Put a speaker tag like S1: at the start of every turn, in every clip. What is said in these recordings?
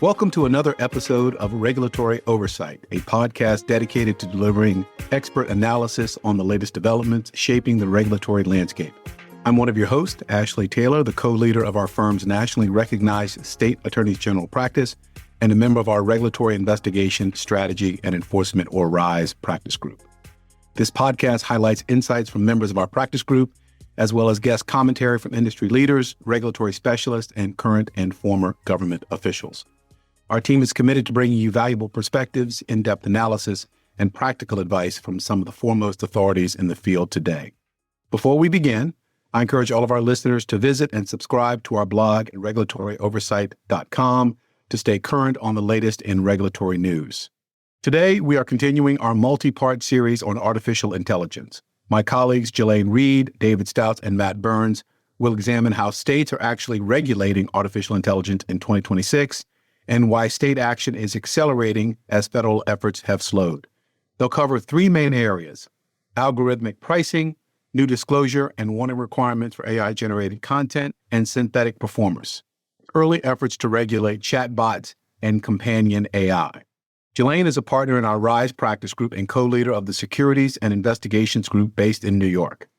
S1: Welcome to another episode of Regulatory Oversight, a podcast dedicated to delivering expert analysis on the latest developments shaping the regulatory landscape. I'm one of your hosts, Ashley Taylor, the co-leader of our firm's nationally recognized State Attorneys General practice and a member of our Regulatory Investigation, Strategy, and Enforcement, or RISE, practice group. This podcast highlights insights from members of our practice group, as well as guest commentary from industry leaders, regulatory specialists, and current and former government officials. Our team is committed to bringing you valuable perspectives, in-depth analysis, and practical advice from some of the foremost authorities in the field today. Before we begin, I encourage all of our listeners to visit and subscribe to our blog at regulatoryoversight.com to stay current on the latest in regulatory news. Today, we are continuing our multi-part series on artificial intelligence. My colleagues Ghillaine Reid, David Stauss, and Matt Berns will examine how states are actually regulating artificial intelligence in 2026 and why state action is accelerating as federal efforts have slowed. They'll cover three main areas: algorithmic pricing, new disclosure and warning requirements for AI-generated content, and synthetic performers. Early efforts to regulate chatbots and companion AI. Ghillaine is a partner in our RISE practice group and co-leader of the Securities and Investigations Group based in New York.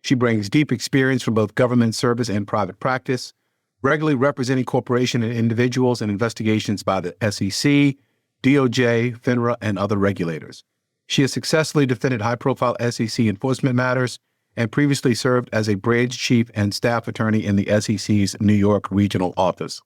S1: She brings deep experience from both government service and private practice, regularly representing corporations and individuals in investigations by the SEC, DOJ, FINRA, and other regulators. She has successfully defended high-profile SEC enforcement matters and previously served as a branch chief and staff attorney in the SEC's New York regional office.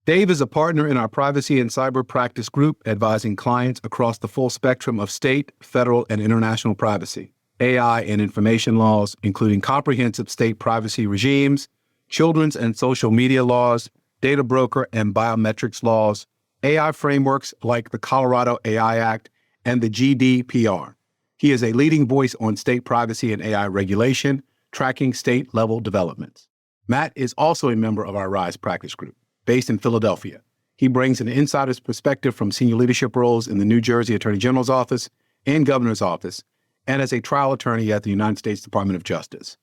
S1: Dave is a partner in our privacy and cyber practice group, advising clients across the full spectrum of state, federal, and international privacy, AI and information laws, including comprehensive state privacy regimes, children's and social media laws, data broker and biometrics laws, AI frameworks like the Colorado AI Act and the GDPR. He is a leading voice on state privacy and AI regulation, tracking state-level developments. Matt is also a member of our RISE practice group, based in Philadelphia. He brings an insider's perspective from senior leadership roles in the New Jersey Attorney General's office and Governor's office, and as a trial attorney at the United States Department of Justice.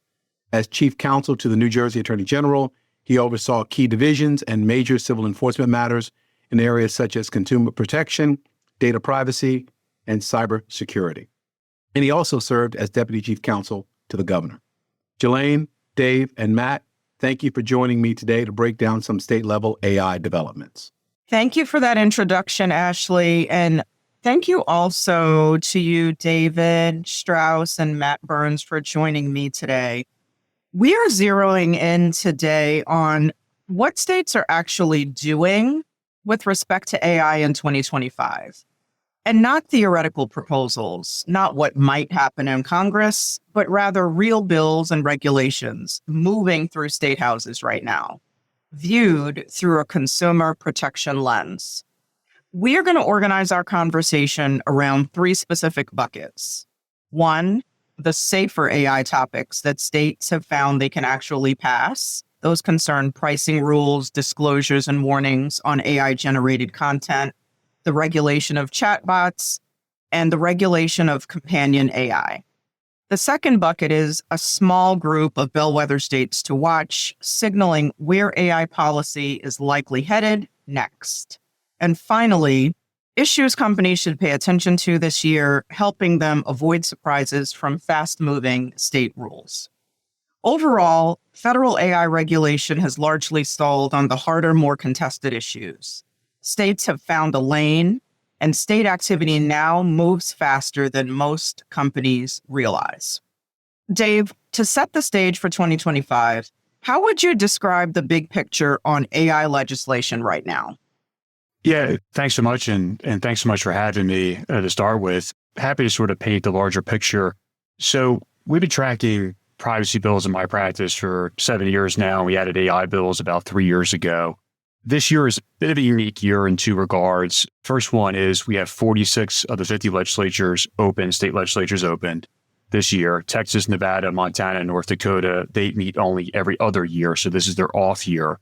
S1: As chief counsel to the New Jersey Attorney General, he oversaw key divisions and major civil enforcement matters in areas such as consumer protection, data privacy, and cybersecurity. And he also served as deputy chief counsel to the governor. Ghillaine, Dave, and Matt, thank you for joining me today to break down some state-level AI developments.
S2: Thank you for that introduction, Ashley. And thank you also to you, David Stauss and Matt Berns, for joining me today. We are zeroing in today on what states are actually doing with respect to AI in 2025. And not theoretical proposals, not what might happen in Congress, but rather real bills and regulations moving through state houses right now, viewed through a consumer protection lens. We are going to organize our conversation around three specific buckets. One, the safer AI topics that states have found they can actually pass. Those concern pricing rules, disclosures, and warnings on AI-generated content, the regulation of chatbots, and the regulation of companion AI. The second bucket is a small group of bellwether states to watch, signaling where AI policy is likely headed next. And finally, issues companies should pay attention to this year, helping them avoid surprises from fast-moving state rules. Overall, federal AI regulation has largely stalled on the harder, more contested issues. States have found a lane, and state activity now moves faster than most companies realize. Dave, to set the stage for 2025, how would you describe the big picture on AI legislation right now?
S3: Yeah, thanks so much. And thanks so much for having me to start with. Happy to sort of paint the larger picture. So we've been tracking privacy bills in my practice for 7 years now. We added AI bills about 3 years ago. This year is a bit of a unique year in two regards. First one is we have 46 of the 50 legislatures open, state legislatures opened this year. Texas, Nevada, Montana, and North Dakota, they meet only every other year. So this is their off year.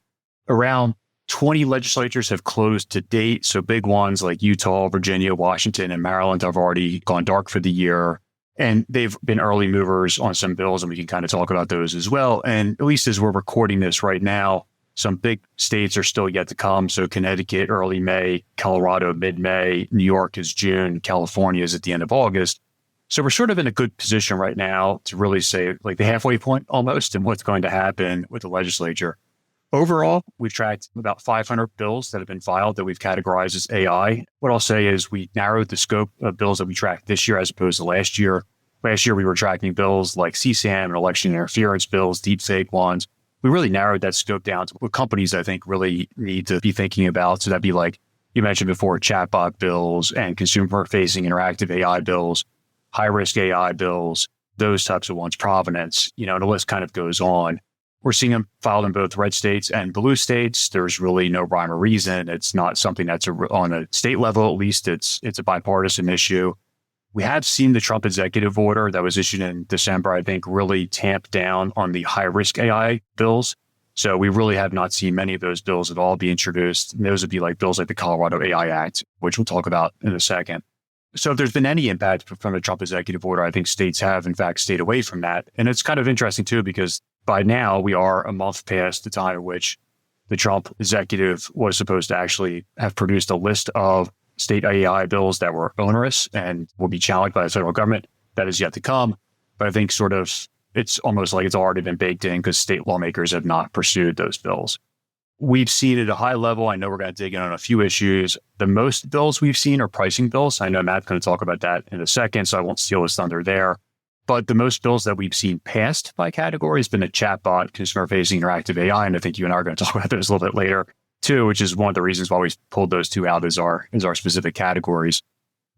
S3: Around 20 legislatures have closed to date. So big ones like Utah, Virginia, Washington, and Maryland have already gone dark for the year. And they've been early movers on some bills, and we can kind of talk about those as well. And at least as we're recording this right now, Some big states are still yet to come. So Connecticut, early May, Colorado, mid-May, New York is June, California is at the end of August. So we're sort of in a good position right now to really say like the halfway point almost and what's going to happen with the legislature. Overall, we've tracked about 500 bills that have been filed that we've categorized as AI. What I'll say is we narrowed the scope of bills that we tracked this year as opposed to last year. Last year, we were tracking bills like CSAM and election interference bills, deepfake ones. We really narrowed that scope down to what companies, I think, really need to be thinking about. So that'd be like you mentioned before, chatbot bills and consumer-facing interactive AI bills, high-risk AI bills, those types of ones, provenance, and the list kind of goes on. We're seeing them filed in both red states and blue states. There's really no rhyme or reason. It's not something that's on a state level, at least it's a bipartisan issue. We have seen the Trump executive order that was issued in December, I think, really tamp down on the high-risk AI bills. So we really have not seen many of those bills at all be introduced. And those would be like bills like the Colorado AI Act, which we'll talk about in a second. So if there's been any impact from the Trump executive order, I think states have, in fact, stayed away from that. And it's kind of interesting, too, because by now we are a month past the time at which the Trump executive was supposed to actually have produced a list of state AI bills that were onerous and will be challenged by the federal government. That is yet to come. But I think sort of it's almost like it's already been baked in because state lawmakers have not pursued those bills. We've seen at a high level, I know we're going to dig in on a few issues. The most bills we've seen are pricing bills. I know Matt's going to talk about that in a second, so I won't steal his thunder there. But the most bills that we've seen passed by category has been a chatbot, consumer-facing interactive AI, and I think you and I are going to talk about those a little bit later too, which is one of the reasons why we pulled those two out as our specific categories.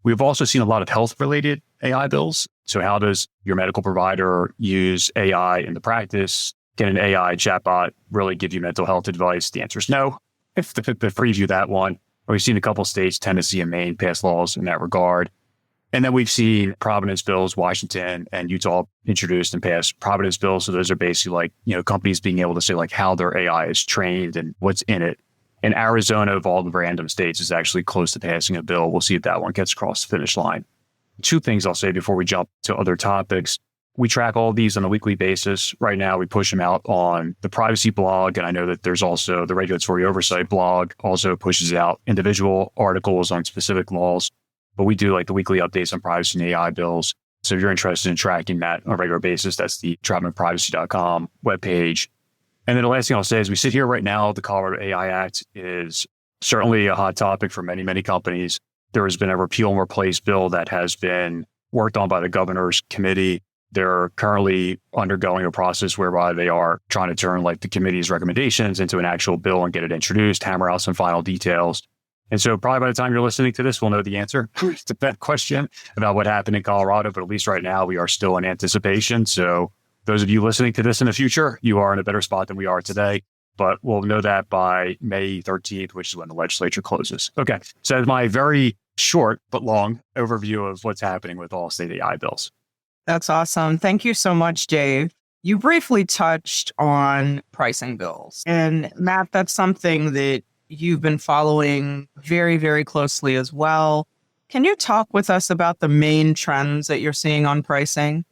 S3: We've also seen a lot of health-related AI bills. So how does your medical provider use AI in the practice? Can an AI chatbot really give you mental health advice? The answer is no. If to preview that one, we've seen a couple of states, Tennessee and Maine, pass laws in that regard. And then we've seen provenance bills, Washington and Utah introduced and passed provenance bills. So those are basically like, companies being able to say like how their AI is trained and what's in it. And Arizona, of all the random states, is actually close to passing a bill. We'll see if that one gets across the finish line. Two things I'll say before we jump to other topics. We track all of these on a weekly basis. Right now, we push them out on the privacy blog. And I know that there's also the Regulatory Oversight blog also pushes out individual articles on specific laws. But we do like the weekly updates on privacy and AI bills. So if you're interested in tracking that on a regular basis, that's the travelandprivacy.com webpage. And then the last thing I'll say is we sit here right now, the Colorado AI Act is certainly a hot topic for many, many companies. There has been a repeal and replace bill that has been worked on by the governor's committee. They're currently undergoing a process whereby they are trying to turn like the committee's recommendations into an actual bill and get it introduced, hammer out some final details. And so probably by the time you're listening to this, we'll know the answer to that question about what happened in Colorado. But at least right now, we are still in anticipation. So those of you listening to this in the future, you are in a better spot than we are today. But we'll know that by May 13th, which is when the legislature closes. Okay, so that's my very short but long overview of what's happening with all state AI bills.
S2: That's awesome. Thank you so much, Dave. You briefly touched on pricing bills. And Matt, that's something that you've been following very, very closely as well. Can you talk with us about the main trends that you're seeing on pricing?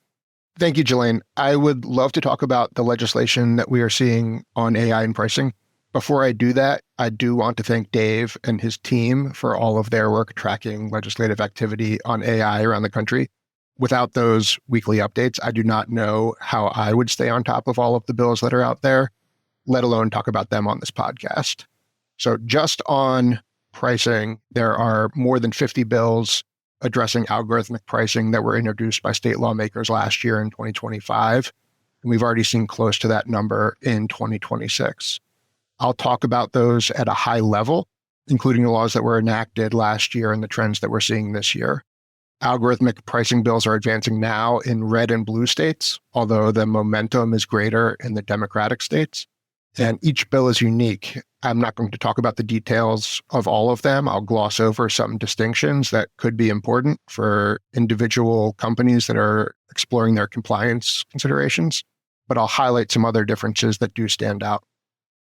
S4: Thank you, Ghillaine. I would love to talk about the legislation that we are seeing on AI and pricing. Before I do that, I do want to thank Dave and his team for all of their work tracking legislative activity on AI around the country. Without those weekly updates, I do not know how I would stay on top of all of the bills that are out there, let alone talk about them on this podcast. So just on pricing, there are more than 50 bills addressing algorithmic pricing that were introduced by state lawmakers last year in 2025. And we've already seen close to that number in 2026. I'll talk about those at a high level, including the laws that were enacted last year and the trends that we're seeing this year. Algorithmic pricing bills are advancing now in red and blue states, although the momentum is greater in the Democratic states. And each bill is unique. I'm not going to talk about the details of all of them. I'll gloss over some distinctions that could be important for individual companies that are exploring their compliance considerations, but I'll highlight some other differences that do stand out.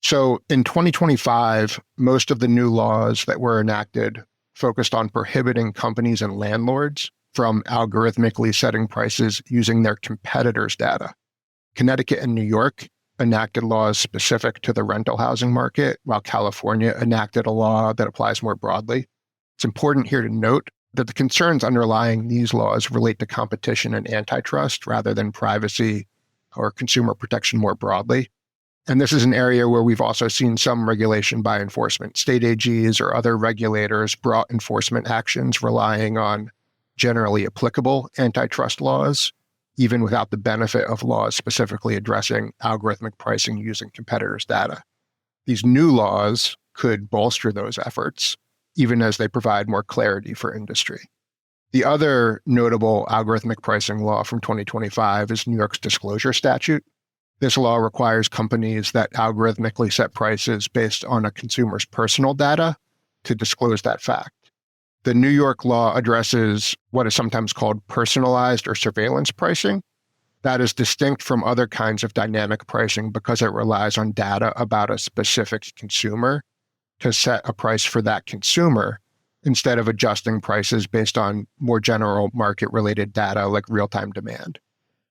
S4: So in 2025, most of the new laws that were enacted focused on prohibiting companies and landlords from algorithmically setting prices using their competitors' data. Connecticut and New York enacted laws specific to the rental housing market, while California enacted a law that applies more broadly. It's important here to note that the concerns underlying these laws relate to competition and antitrust rather than privacy or consumer protection more broadly. And this is an area where we've also seen some regulation by enforcement. State AGs or other regulators brought enforcement actions relying on generally applicable antitrust laws, even without the benefit of laws specifically addressing algorithmic pricing using competitors' data. These new laws could bolster those efforts, even as they provide more clarity for industry. The other notable algorithmic pricing law from 2025 is New York's disclosure statute. This law requires companies that algorithmically set prices based on a consumer's personal data to disclose that fact. The New York law addresses what is sometimes called personalized or surveillance pricing. That is distinct from other kinds of dynamic pricing because it relies on data about a specific consumer to set a price for that consumer instead of adjusting prices based on more general market-related data like real-time demand.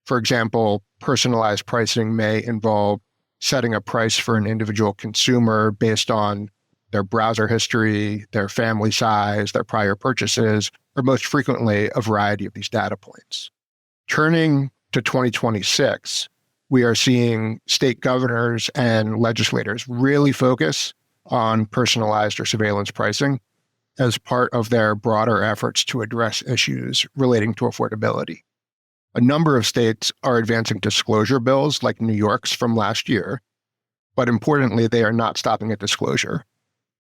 S4: For example, personalized pricing may involve setting a price for an individual consumer based on their browser history, their family size, their prior purchases, or most frequently, a variety of these data points. Turning to 2026, we are seeing state governors and legislators really focus on personalized or surveillance pricing as part of their broader efforts to address issues relating to affordability. A number of states are advancing disclosure bills like New York's from last year, but importantly, they are not stopping at disclosure.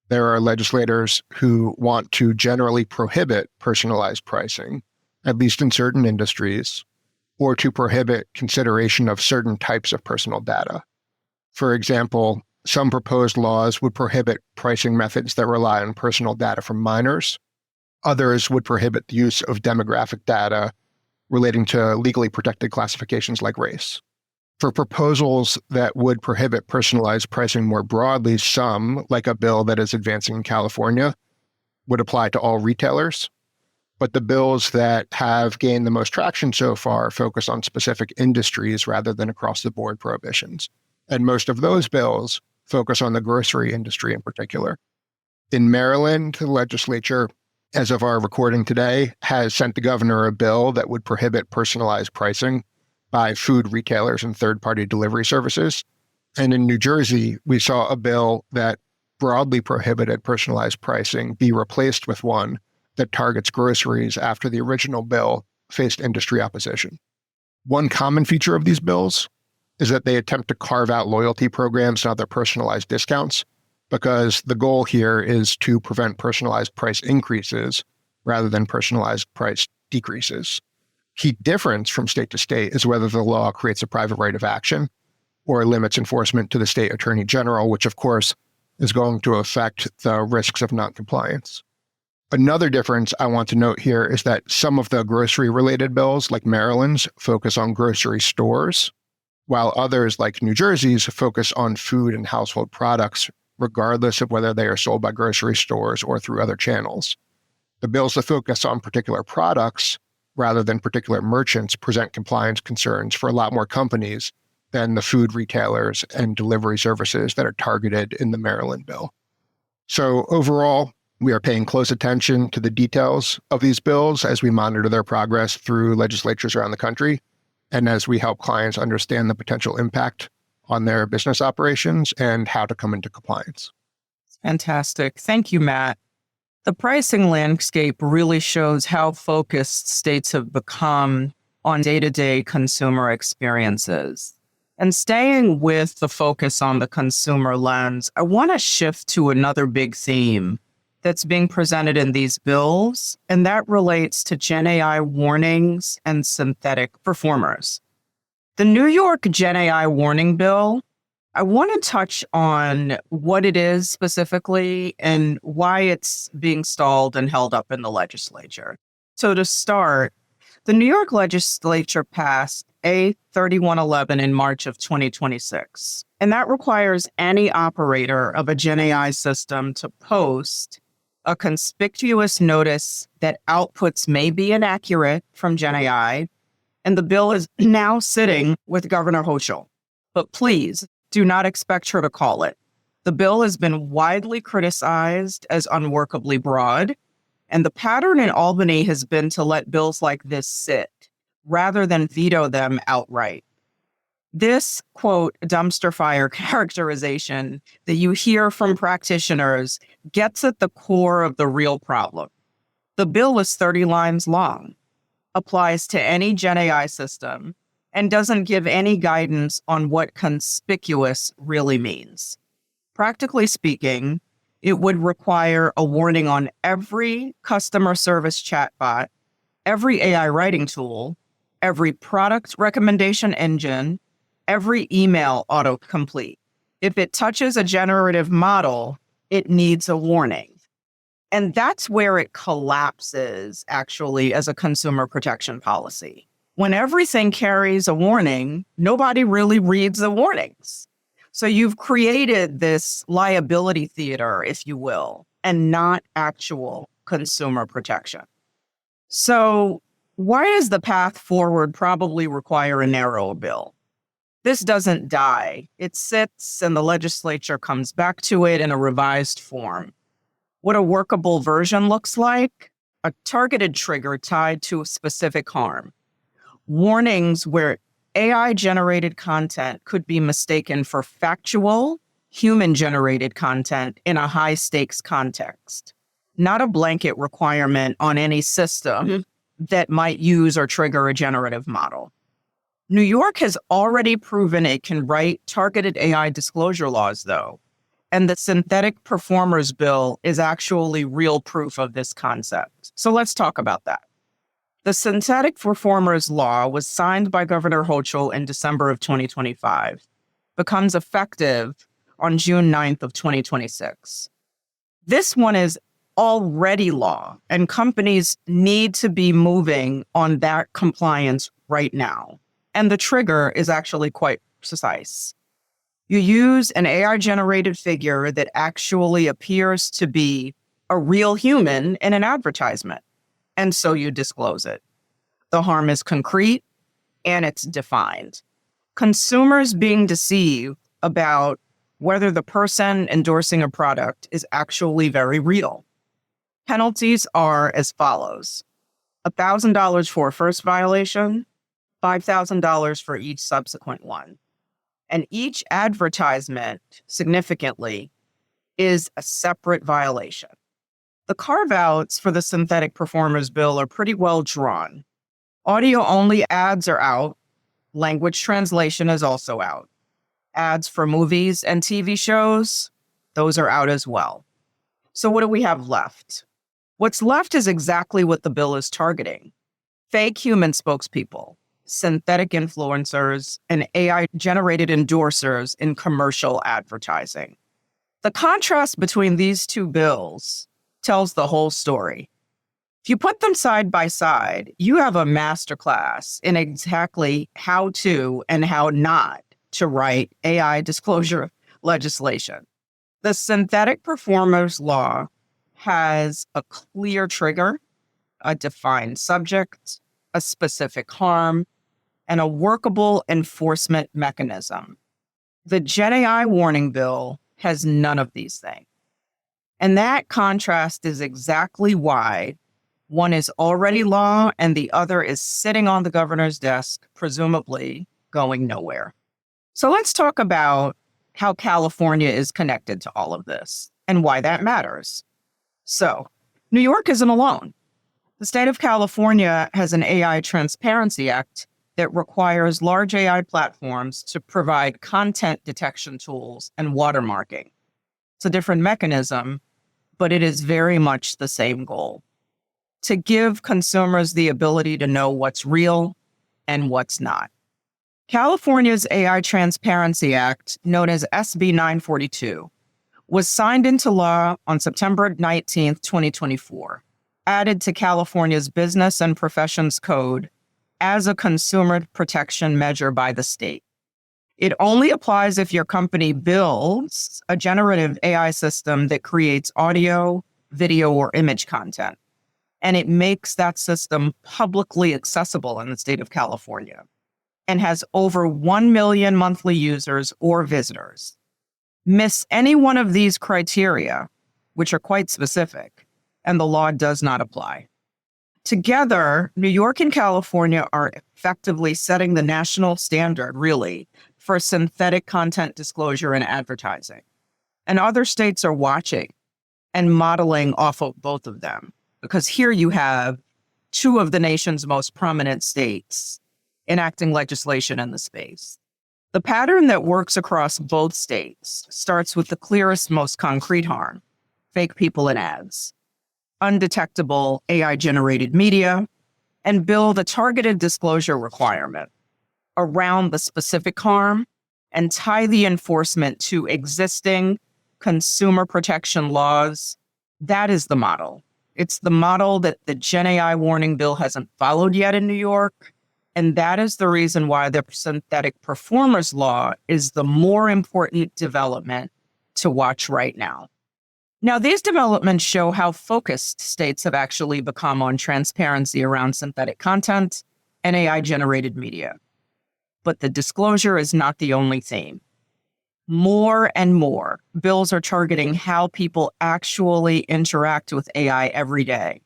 S4: There are legislators who want to generally prohibit personalized pricing, at least in certain industries, or to prohibit consideration of certain types of personal data. For example, some proposed laws would prohibit pricing methods that rely on personal data from minors. Others would prohibit the use of demographic data relating to legally protected classifications like race. For proposals that would prohibit personalized pricing more broadly, some, like a bill that is advancing in California, would apply to all retailers. But the bills that have gained the most traction so far focus on specific industries rather than across-the-board prohibitions. And most of those bills focus on the grocery industry in particular. In Maryland, the legislature, as of our recording today, has sent the governor a bill that would prohibit personalized pricing by food retailers and third-party delivery services. And in New Jersey, we saw a bill that broadly prohibited personalized pricing be replaced with one that targets groceries after the original bill faced industry opposition. One common feature of these bills is that they attempt to carve out loyalty programs and other personalized discounts, because the goal here is to prevent personalized price increases rather than personalized price decreases. Key difference from state to state is whether the law creates a private right of action or limits enforcement to the state attorney general, which of course is going to affect the risks of noncompliance. Another difference I want to note here is that some of the grocery-related bills, like Maryland's, focus on grocery stores, while others, like New Jersey's, focus on food and household products, regardless of whether they are sold by grocery stores or through other channels. The bills that focus on particular products rather than particular merchants present compliance concerns for a lot more companies than the food retailers and delivery services that are targeted in the Maryland bill. So overall, we are paying close attention to the details of these bills as we monitor their progress through legislatures around the country, and as we help clients understand the potential impact on their business operations and how to come into compliance.
S2: Fantastic. Thank you, Matt. The pricing landscape really shows how focused states have become on day-to-day consumer experiences. And staying with the focus on the consumer lens, I want to shift to another big theme that's being presented in these bills, and that relates to GenAI warnings and synthetic performers. The New York GenAI warning bill, I want to touch on what it is specifically and why it's being stalled and held up in the legislature. So to start, the New York legislature passed A 3111 in March of 2026, and that requires any operator of a GenAI system to post a conspicuous notice that outputs may be inaccurate from GenAI, and the bill is now sitting with Governor Hochul. But please, Do not expect her to call it. The bill has been widely criticized as unworkably broad, and the pattern in Albany has been to let bills like this sit rather than veto them outright. This, quote, dumpster fire characterization that you hear from practitioners gets at the core of the real problem. The bill is 30 lines long, applies to any GenAI system, and doesn't give any guidance on what conspicuous really means. Practically speaking, it would require a warning on every customer service chatbot, every AI writing tool, every product recommendation engine, every email autocomplete. If it touches a generative model, it needs a warning. And that's where it collapses, actually, as a consumer protection policy. When everything carries a warning, nobody really reads the warnings. So you've created this liability theater, if you will, and not actual consumer protection. So why does the path forward probably require a narrow bill? This doesn't die. It sits and the legislature comes back to it in a revised form. What a workable version looks like: a targeted trigger tied to a specific harm. Warnings where AI-generated content could be mistaken for factual, human-generated content in a high-stakes context. Not a blanket requirement on any system that might use or trigger a generative model. New York has already proven it can write targeted AI disclosure laws, though, and the Synthetic Performers Bill is actually real proof of this concept. So let's talk about that. The Synthetic Performers Law was signed by Governor Hochul in December of 2025, becomes effective on June 9th of 2026. This one is already law, and companies need to be moving on that compliance right now. And the trigger is actually quite precise. You use an AI-generated figure that actually appears to be a real human in an advertisement, and so you disclose it. The harm is concrete, and it's defined. Consumers being deceived about whether the person endorsing a product is actually very real. Penalties are as follows: $1,000 for a first violation, $5,000 for each subsequent one. And each advertisement, significantly, is a separate violation. The carve-outs for the Synthetic Performers Bill are pretty well drawn. Audio-only ads are out. Language translation is also out. Ads for movies and TV shows, those are out as well. So what do we have left? What's left is exactly what the bill is targeting: fake human spokespeople, synthetic influencers, and AI-generated endorsers in commercial advertising. The contrast between these two bills tells the whole story. If you put them side by side, you have a masterclass in exactly how to and how not to write AI disclosure legislation. The Synthetic Performers Law has a clear trigger, a defined subject, a specific harm, and a workable enforcement mechanism. The GenAI warning bill has none of these things. And that contrast is exactly why one is already law and the other is sitting on the governor's desk, presumably going nowhere. So let's talk about how California is connected to all of this and why that matters. So, New York isn't alone. The state of California has an AI Transparency Act that requires large AI platforms to provide content detection tools and watermarking. It's a different mechanism, but it is very much the same goal: to give consumers the ability to know what's real and what's not. California's AI Transparency Act, known as SB 942, was signed into law on September 19, 2024, added to California's Business and Professions Code as a consumer protection measure by the state. It only applies if your company builds a generative AI system that creates audio, video, or image content, and it makes that system publicly accessible in the state of California. and has over 1 million monthly users or visitors. Miss any one of these criteria, which are quite specific, and the law does not apply. Together, New York and California are effectively setting the national standard, really, for synthetic content disclosure and advertising. And other states are watching and modeling off of both of them, because here you have two of the nation's most prominent states enacting legislation in the space. The pattern that works across both states starts with the clearest, most concrete harm: fake people and ads, undetectable AI-generated media, and build a targeted disclosure requirement around the specific harm and tie the enforcement to existing consumer protection laws. That is the model. It's the model that the GenAI warning bill hasn't followed yet in New York. And that is the reason why the synthetic performers law is the more important development to watch right now. Now, these developments show how focused states have actually become on transparency around synthetic content and AI-generated media. But the disclosure is not the only theme. More and more bills are targeting how people actually interact with AI every day,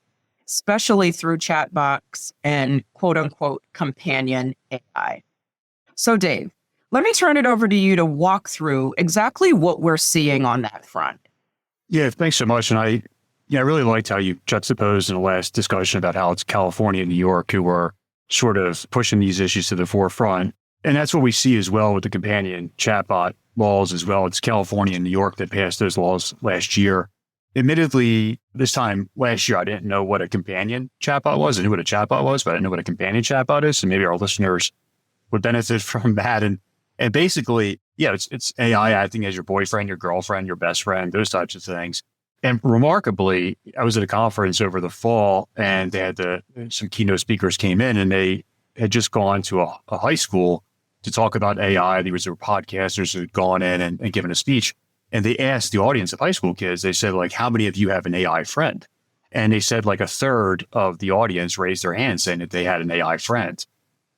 S2: especially through chatbots and quote-unquote companion AI. So Dave, let me turn it over to you to walk through exactly what we're seeing on that front.
S3: Yeah, thanks so much. And I really liked how you juxtaposed in the last discussion about how it's California and New York who are sort of pushing these issues to the forefront. And that's what we see as well with the companion chatbot laws as well. It's California and New York that passed those laws last year. Admittedly, this time last year, I didn't know what a companion chatbot was. I knew what a chatbot was, but I didn't know what a companion chatbot is. So maybe our listeners would benefit from that. And basically, yeah, it's AI acting as your boyfriend, your girlfriend, your best friend, those types of things. And remarkably, I was at a conference over the fall and they had some keynote speakers came in and they had just gone to a high school to talk about AI. There were podcasters who had gone in and given a speech. And they asked the audience of high school kids, they said, like, how many of you have an AI friend? And they said like a third of the audience raised their hand saying that they had an AI friend.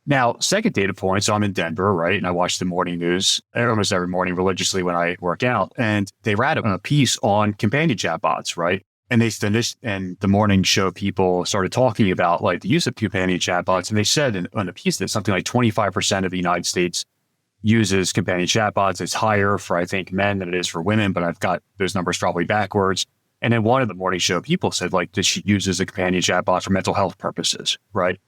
S3: Now, second data point, so I'm in Denver, right? And I watch the morning news almost every morning religiously when I work out. And they ran a piece on companion chatbots, right? And they finished, and the morning show people started talking about like the use of companion chatbots. And they said on a piece that something like 25% of the United States uses companion chatbots. It's higher for, I think, men than it is for women, but I've got those numbers probably backwards. And then one of the morning show people said, like, that she uses a companion chatbot for mental health purposes, right?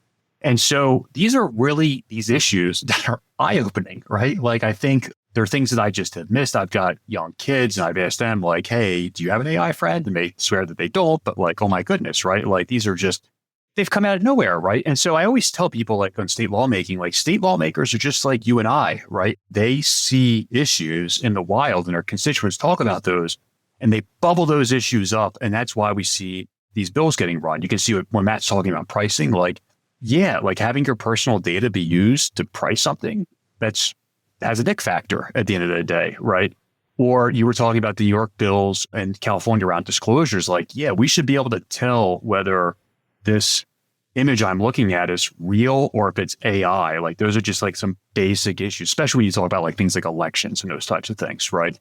S3: And so these are really these issues that are eye-opening, right? Like, I think there are things that I just have missed. I've got young kids and I've asked them like, hey, do you have an AI friend? And they swear that they don't, but like, oh my goodness, right? Like, these are just, they've come out of nowhere, right? And so I always tell people like on state lawmaking, like state lawmakers are just like you and I, right? They see issues in the wild and their constituents talk about those and they bubble those issues up. And that's why we see these bills getting run. You can see when Matt's talking about pricing, like, yeah, like having your personal data be used to price something has a ick factor at the end of the day, right? Or you were talking about the New York bills and California around disclosures. Like, yeah, we should be able to tell whether this image I'm looking at is real or if it's AI. Like, those are just like some basic issues, especially when you talk about like things like elections and those types of things, right?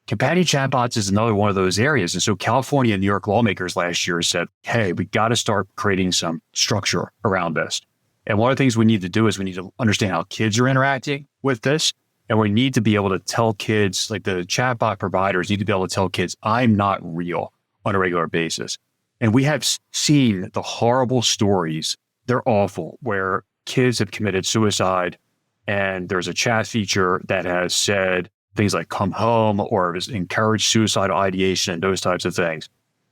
S3: Companion chatbots is another one of those areas. And so California and New York lawmakers last year said, hey, we got to start creating some structure around this. And one of the things we need to do is we need to understand how kids are interacting with this. And we need to be able to tell kids, like the chatbot providers need to be able to tell kids, I'm not real on a regular basis. And we have seen the horrible stories, they're awful, where kids have committed suicide. And there's a chat feature that has said things like come home or has encouraged suicidal ideation and those types of things.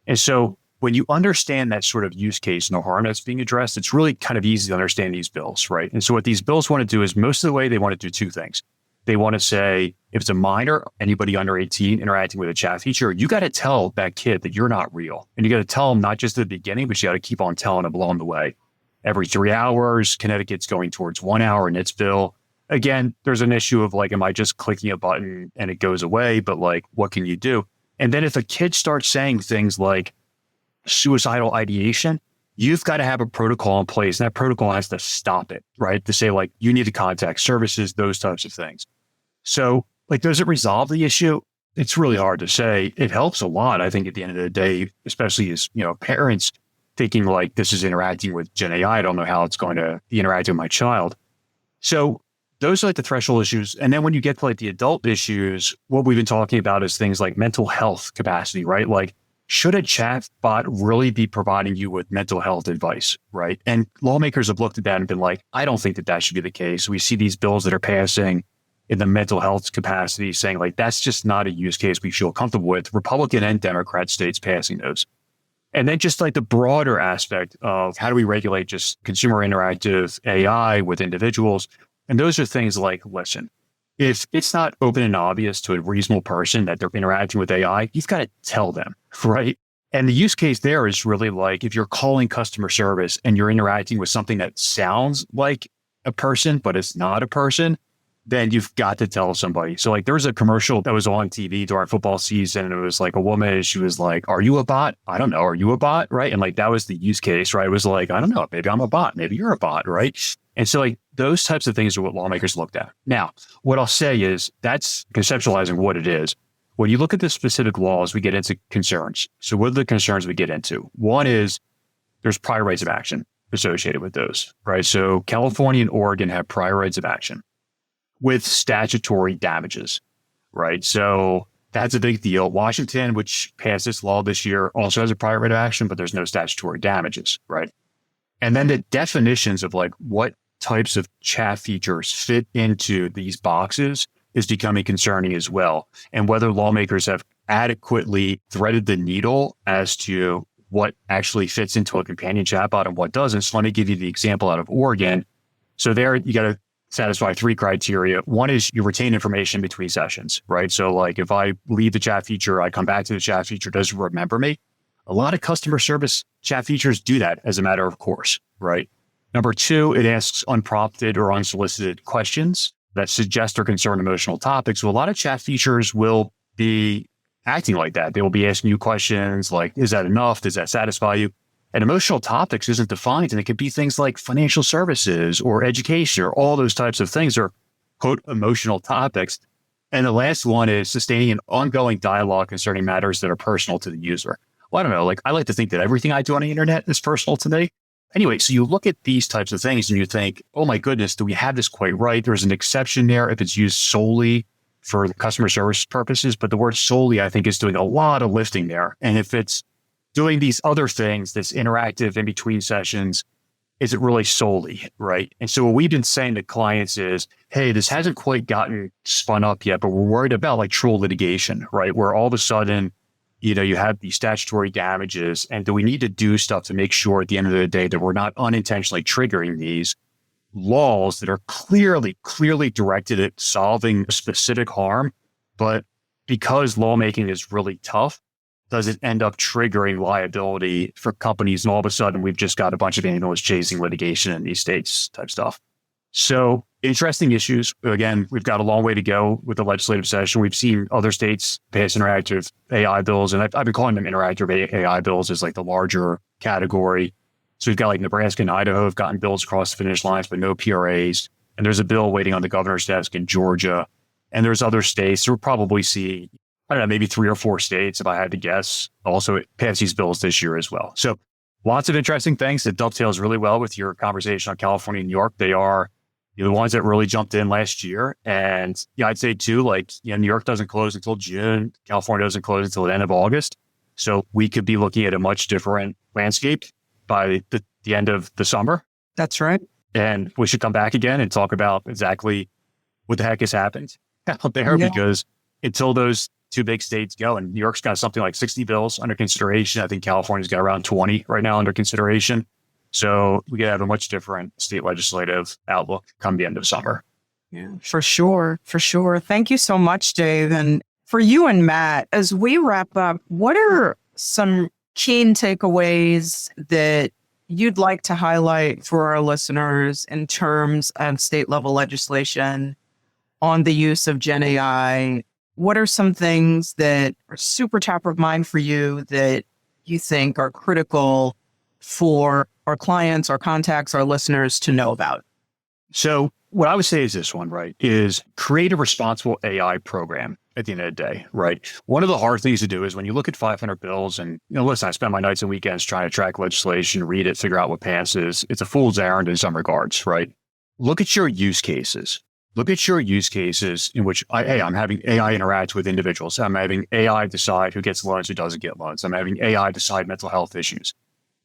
S3: And so when you understand that sort of use case and the harm that's being addressed, it's really kind of easy to understand these bills, right? And so what these bills want to do is most of the way they want to do two things. They want to say, if it's a minor, anybody under 18 interacting with a chat feature, you got to tell that kid that you're not real. And you got to tell them not just at the beginning, but you got to keep on telling them along the way. Every 3 hours, Connecticut's going towards 1 hour in its bill. Again, there's an issue of like, am I just clicking a button and it goes away? But like, what can you do? And then if a kid starts saying things like suicidal ideation, you've got to have a protocol in place, and that protocol has to stop it, right? To say like, you need to contact services, those types of things. So like, does it resolve the issue? It's really hard to say. It helps a lot, I think, at the end of the day, especially as, parents thinking like, this is interacting with GenAI. I don't know how it's going to be interacting with my child. So those are like the threshold issues. And then when you get to like the adult issues, what we've been talking about is things like mental health capacity, right? Like, should a chat bot really be providing you with mental health advice, right? And lawmakers have looked at that and been like, I don't think that that should be the case. We see these bills that are passing in the mental health capacity saying like, that's just not a use case we feel comfortable with. Republican and Democrat states passing those. And then just like the broader aspect of how do we regulate just consumer interactive AI with individuals? And those are things like, listen, if it's not open and obvious to a reasonable person that they're interacting with AI, you've got to tell them, right? And the use case there is really like, if you're calling customer service and you're interacting with something that sounds like a person, but it's not a person, then you've got to tell somebody. So like, there was a commercial that was on TV during football season, and it was like a woman, she was like, are you a bot? I don't know. Are you a bot? Right. And like, that was the use case, right? It was like, I don't know, maybe I'm a bot. Maybe you're a bot. Right. And so like, those types of things are what lawmakers looked at. Now, what I'll say is that's conceptualizing what it is. When you look at the specific laws, we get into concerns. So what are the concerns we get into? One is there's prior rights of action associated with those, right? So California and Oregon have prior rights of action with statutory damages, right? So that's a big deal. Washington, which passed this law this year, also has a prior right of action, but there's no statutory damages, right? And then the definitions of like what types of chat features fit into these boxes is becoming concerning as well. And whether lawmakers have adequately threaded the needle as to what actually fits into a companion chatbot and what doesn't. So let me give you the example out of Oregon. So there you got to satisfy 3 criteria. One is you retain information between sessions, right? So like if I leave the chat feature, I come back to the chat feature, does it remember me? A lot of customer service chat features do that as a matter of course, right? Number 2, it asks unprompted or unsolicited questions that suggest or concern emotional topics. So a lot of chat features will be acting like that. They will be asking you questions like, is that enough? Does that satisfy you? And emotional topics isn't defined, and it could be things like financial services or education or all those types of things are, quote, emotional topics. And the last one is sustaining an ongoing dialogue concerning matters that are personal to the user. Well, I don't know, like I like to think that everything I do on the internet is personal to me. Anyway, so you look at these types of things and you think, oh my goodness, do we have this quite right? There's an exception there if it's used solely for customer service purposes, but the word solely, I think, is doing a lot of lifting there. And if it's doing these other things that's interactive in between sessions, is it really solely, right? And so what we've been saying to clients is, hey, this hasn't quite gotten spun up yet, but we're worried about like troll litigation, right? Where all of a sudden, you have these statutory damages, and do we need to do stuff to make sure at the end of the day that we're not unintentionally triggering these laws that are clearly directed at solving specific harm, but because lawmaking is really tough, does it end up triggering liability for companies? And all of a sudden, we've just got a bunch of animals chasing litigation in these states type stuff. So interesting issues. Again, we've got a long way to go with the legislative session. We've seen other states pass interactive AI bills, and I've been calling them interactive AI bills as like the larger category. So we've got like Nebraska and Idaho have gotten bills across the finish lines, but no PRAs. And there's a bill waiting on the governor's desk in Georgia. And there's other states. We'll probably see, I don't know, maybe 3 or 4 states, if I had to guess, also pass these bills this year as well. So lots of interesting things that dovetails really well with your conversation on California and New York. They are the ones that really jumped in last year. And I'd say too, like, New York doesn't close until June. California doesn't close until the end of August. So we could be looking at a much different landscape by the end of the summer.
S2: That's right.
S3: And we should come back again and talk about exactly what the heck has happened out there, because until those 2 big states go, and New York's got something like 60 bills under consideration. I think California's got around 20 right now under consideration. So we could have a much different state legislative outlook come the end of summer.
S2: Yeah, for sure. For sure. Thank you so much, Dave. And for you and Matt, as we wrap up, what are some key takeaways that you'd like to highlight for our listeners in terms of state level legislation on the use of GenAI? What are some things that are super top of mind for you that you think are critical for our clients, our contacts, our listeners to know about?
S3: So what I would say is this one, right, is create a responsible AI program at the end of the day, right? One of the hard things to do is when you look at 500 bills and, listen, I spend my nights and weekends trying to track legislation, read it, figure out what passes. It's a fool's errand in some regards, right? Look at your use cases. Look at your use cases in which, I'm having AI interact with individuals. I'm having AI decide who gets loans, who doesn't get loans. I'm having AI decide mental health issues.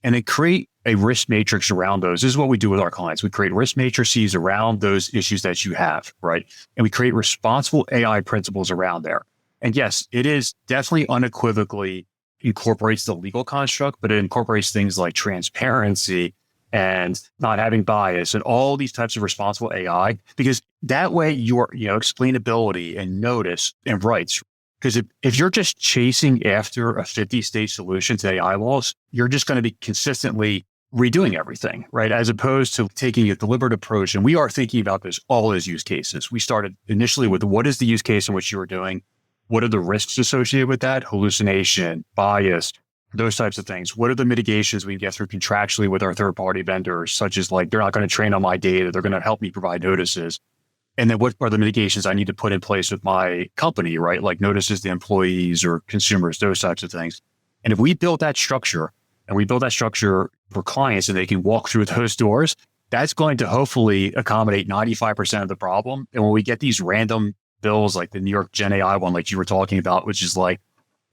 S3: And then create a risk matrix around those. This is what we do with our clients. We create risk matrices around those issues that you have, right? And we create responsible AI principles around there. And yes, it is definitely unequivocally incorporates the legal construct, but it incorporates things like transparency and not having bias and all these types of responsible AI, because that way your, explainability and notice and rights. Because if you're just chasing after a 50-state solution to AI laws, you're just going to be consistently redoing everything, right? As opposed to taking a deliberate approach. And we are thinking about this all as use cases. We started initially with what is the use case in which you are doing? What are the risks associated with that? Hallucination, bias, those types of things. What are the mitigations we can get through contractually with our third-party vendors, such as like, they're not going to train on my data. They're going to help me provide notices. And then what are the mitigations I need to put in place with my company, right? Like notices to employees or consumers, those types of things. And if we build that structure and we build that structure for clients and they can walk through those doors, that's going to hopefully accommodate 95% of the problem. And when we get these random bills like the New York GenAI one, like you were talking about, which is like,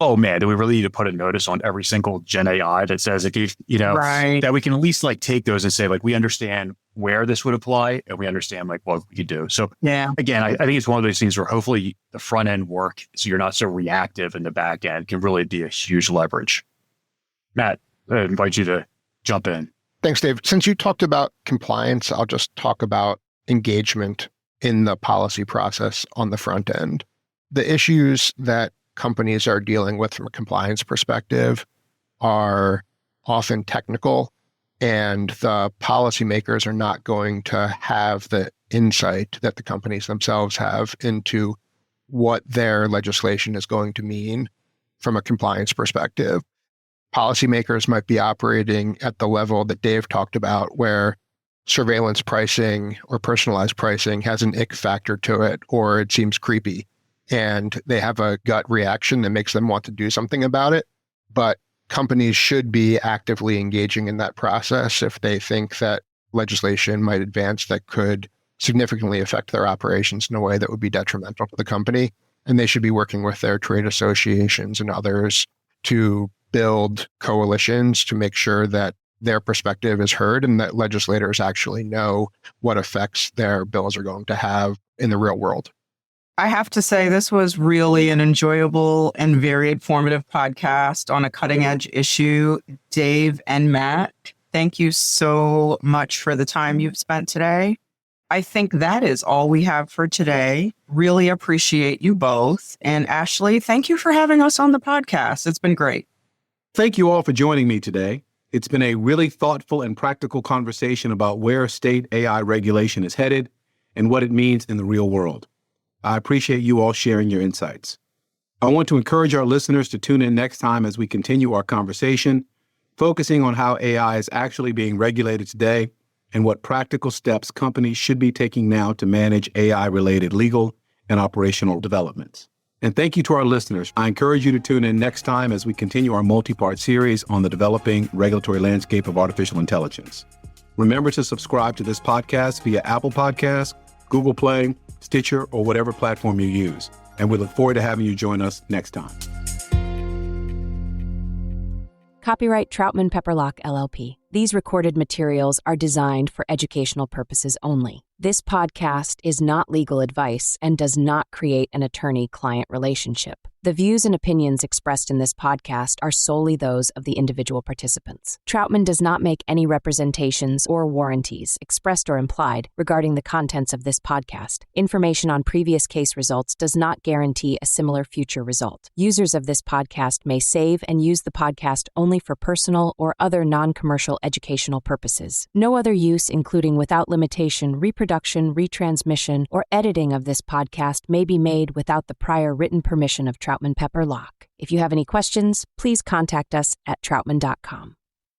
S3: oh man, do we really need to put a notice on every single GenAI that says if
S2: Right.
S3: that we can at least like take those and say like, we understand where this would apply and we understand like what we could do. So
S2: Yeah.
S3: again, I think it's one of those things where hopefully the front end work, so you're not so reactive, and the back end can really be a huge leverage. Matt, I invite you to jump in.
S4: Thanks, Dave. Since you talked about compliance, I'll just talk about engagement in the policy process on the front end. The issues that companies are dealing with from a compliance perspective are often technical, and the policymakers are not going to have the insight that the companies themselves have into what their legislation is going to mean from a compliance perspective. Policymakers might be operating at the level that Dave talked about, where surveillance pricing or personalized pricing has an ick factor to it, or it seems creepy, and they have a gut reaction that makes them want to do something about it. But companies should be actively engaging in that process if they think that legislation might advance that could significantly affect their operations in a way that would be detrimental to the company. And they should be working with their trade associations and others to build coalitions to make sure that their perspective is heard and that legislators actually know what effects their bills are going to have in the real world.
S2: I have to say, this was really an enjoyable and very informative podcast on a cutting edge issue. Dave and Matt, thank you so much for the time you've spent today. I think that is all we have for today. Really appreciate you both. And Ashley, thank you for having us on the podcast. It's been great.
S1: Thank you all for joining me today. It's been a really thoughtful and practical conversation about where state AI regulation is headed and what it means in the real world. I appreciate you all sharing your insights. I want to encourage our listeners to tune in next time as we continue our conversation, focusing on how AI is actually being regulated today and what practical steps companies should be taking now to manage AI-related legal and operational developments. And thank you to our listeners. I encourage you to tune in next time as we continue our multi-part series on the developing regulatory landscape of artificial intelligence. Remember to subscribe to this podcast via Apple Podcasts, Google Play, Stitcher, or whatever platform you use. And we look forward to having you join us next time.
S5: Copyright Troutman Pepperlock, LLP. These recorded materials are designed for educational purposes only. This podcast is not legal advice and does not create an attorney-client relationship. The views and opinions expressed in this podcast are solely those of the individual participants. Troutman does not make any representations or warranties, expressed or implied, regarding the contents of this podcast. Information on previous case results does not guarantee a similar future result. Users of this podcast may save and use the podcast only for personal or other non-commercial educational purposes. No other use, including without limitation, reproduction, retransmission, or editing of this podcast may be made without the prior written permission of Troutman Pepperlock. If you have any questions, please contact us at troutman.com.